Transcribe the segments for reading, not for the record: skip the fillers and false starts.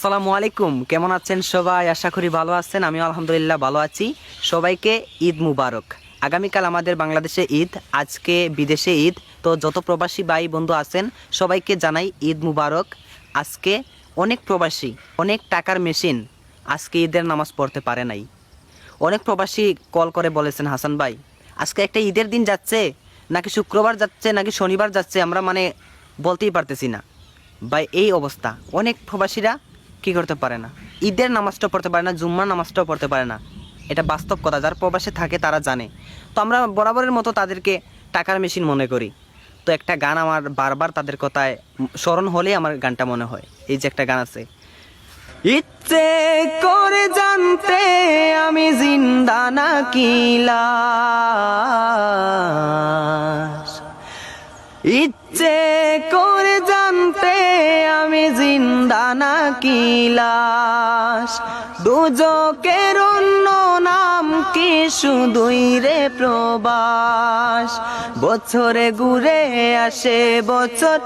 আসসালামু আলাইকুম, কেমন আছেন সবাই? আশা করি ভালো আছেন। আমিও আলহামদুলিল্লাহ ভালো আছি। সবাইকে ঈদ মুবারক। আগামীকাল আমাদের বাংলাদেশে ঈদ, আজকে বিদেশে ঈদ। তো যত প্রবাসী ভাই বন্ধু আছেন সবাইকে জানাই ঈদ মুবারক। আজকে অনেক প্রবাসী, অনেক টাকার মেশিন আজকে ঈদের নামাজ পড়তে পারে নাই। অনেক প্রবাসী কল করে বলেছেন, হাসান ভাই আজকে একটা ঈদের দিন যাচ্ছে, নাকি শুক্রবার যাচ্ছে নাকি শনিবার যাচ্ছে, আমরা বলতেই পারতেছি না। ভাই এই অবস্থা, অনেক প্রবাসীরা কি করতে পারে না, ঈদের নামাজটাও পড়তে পারে না, জুম্মার নামাজটাও পড়তে পারে না। এটা বাস্তব কথা, যারা প্রবাসে থাকে তারা জানে। তো আমরা বরাবরের মতো তাদেরকে টাকার মেশিন মনে করি। তো একটা গান আমার বারবার তাদের কথায় স্মরণ হলেই আমার গানটা মনে হয়। এই যে একটা গান আছে, ইচ্ছে করে জানতে আমি জিন্দা নাকি লাশ, ইচ্ছে করে জানতে আমি জিন্দা নাকি লাশ, দুজকের অন্য নাম কি শুধুই রে প্রবাস, বছরে ঘুরে আসে বছর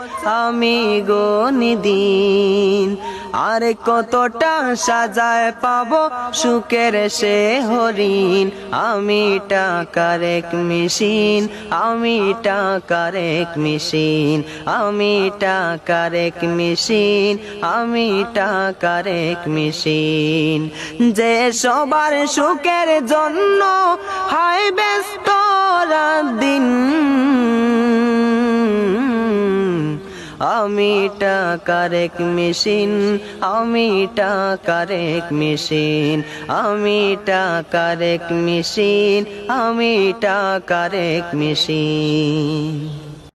আমি গনি দিন, আর কতটা সাজায় পাবো সুখের সে হরিণ, আমি টাকার এক মেশিন, আমি টাকার এক মেশিন, আমি টাকার এক মেশিন, আমি টাকার এক মেশিন, যে সবার সুখের জন্য হয় ব্যস্ত রাত দিন, আমি টাকার এক মেশিন, আমি টাকার এক মেশিন, আমি টাকার এক মেশিন, আমি টাকার এক মেশিন।